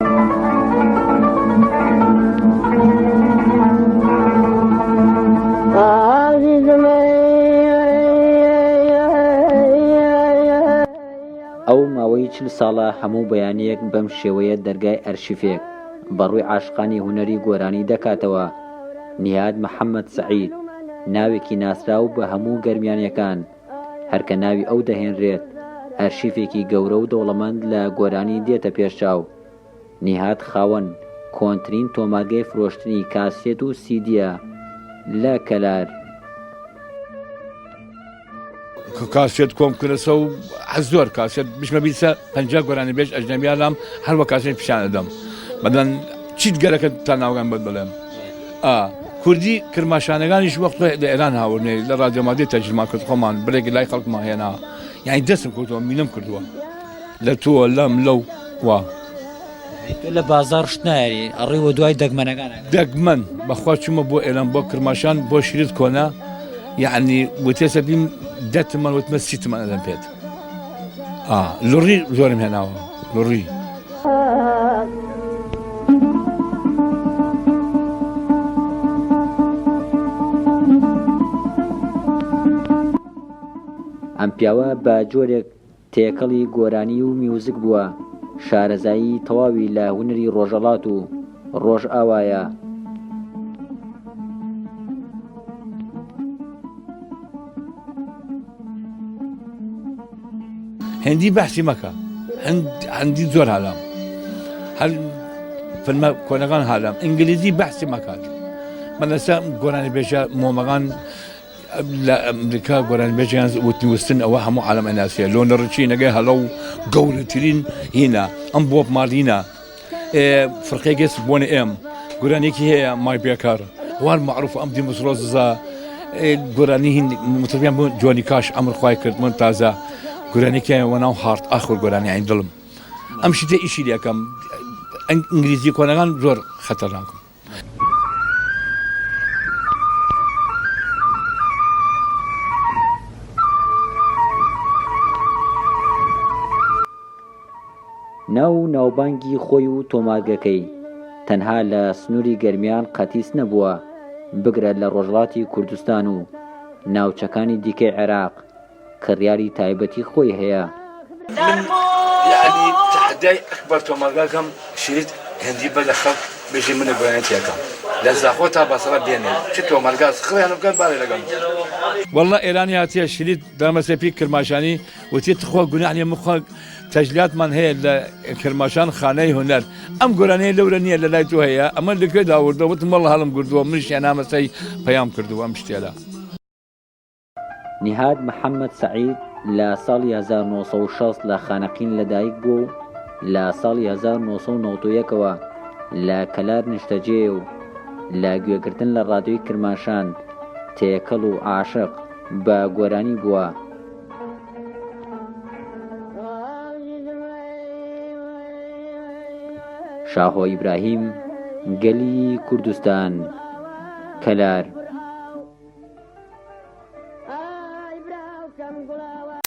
ئەو ماوەی 40 ساڵە هەموو بەیانیەک بەم شێوەیە دەرگای ئەرشیفێک بەڕووی عاشقانی هونەری گۆرانی دەکاتەوە. نیهاد محەممەد سەعید ناوێکی ناسراو بە هەموو گەرمیانیەکان، هەرکە ناوی ئەو دەهێنرێت ئەرشیفێکی گەورە و دەوڵەمەند لە گۆرانی دێتە پێشچاو. نیهاد خاوەن کۆنترین تۆمارگەی فرۆشتنی کاسێت و سیدیە لە کەلار. کاسێت کۆم کردەوە و زۆر کاسێت بشمە بیسە 50 گۆرانی بێژ ئەژنەبیانم هەروە کاسێت پیشانە دەم بەدەن چیت گەرەکە تا ناوگان بەد بڵێم. کوردی کرماشانەکانیش وەخت لە ئێران هاوڕێ لە ڕادیۆمادی تەرجمە کرد خۆمان برێکی لای خەڵکمان هێنا، یعنی دەستم کردووە مینم کردووە لە تۆ لەم لەو وا لە بازار شت نایری ئەڕێوە دوای دەگمەنەکان دەگمەن بەخوا چوومە بۆ ئێران بۆ کرماشان بۆ شریت کۆنا، یعنی وتێسە بیم 10 تمەن وتمە 30 تمەن ئەدەم پێت. لوڕی زۆرم هێناوە لوڕی. ئەم پیاوە بە جۆرێک تێکەڵی گۆرانی و میوزیک بووە، شارەزایی تەواوی لە هونەری ڕۆژەڵات و ڕۆژ ئاوایە. هەندی بەحسی مەکە، هەندی زۆر هەڵام هەر فیلمە کۆنەکان هەڵام ئینگلیزی بەحسی مەکات. مەلەسە گۆرانی بێژە مۆمەکان لە ئەمریکا گۆرانی بێژیان وتنیوستن ئەوە هەموو عالەم ئەناسیە لۆ نەڕچی نەگەی هەڵە و گەورەترین هینە ئەم بۆ ماردینە فرقێکێس بۆنە ئێم گۆرانێکی هەیە مای بێکار وار معروف ئەم دیموسڕۆزە گۆرانی هین متربیان بۆ جوانی کاش ئەمر خوای کرد من تازە گۆرانێکی وەناو هارت ئاخر گۆرانی عین دڵم ئەم شتە ئیشی لەکەم ئینگلیزی کۆنەکان زۆر خەتەرناکم. ناوبانگی خۆی و تۆمارگەکەی تەنها لە سنووری گەرمیان قەتیس نەبووە، بگرە لە ڕۆژڵاتی کوردستان و ناوچەکانی دیکەی عێراق کڕیاری تایبەتی خۆی هەیە. من یعنی تحدای ئەکبەر تۆمارگاکەم شریت هەندی بە لە خەڵک بێژی منە گۆرانێتیەکەم لە زاخۆ تا بەسەڵە بێنێ چ تۆمارگاز خڕیان بکەن بارێ لەگەم. وەڵڵا ئێرانی هاتیە شریت دامەسەپی کرماشانی وتێت خۆ گوناحی مخۆ تەجلیاتمان هەیە لە کرماشان خانەی هونەر ئەم گۆرانەیە لەورە نییە لە لای تۆ هەیە ئەمە لەکوێ داوردە وتم وەڵڵا هەڵم گردووە منیشیان نامەسەی پەیام کردووە ئەم شتێدا. نیهاد محەممەد سەعید لە ساڵی 1960 لە خانەقین لەدایک بوو و لە ساڵی 1991ەوە لە کەلار نیشتەجێ و لە گوێگرتن لە ڕادیۆی کرماشان تێکەڵ و عاشق بە گۆرانی بووە. شاهۆ ئیبراهیم، گەلی کوردستان، کەلار.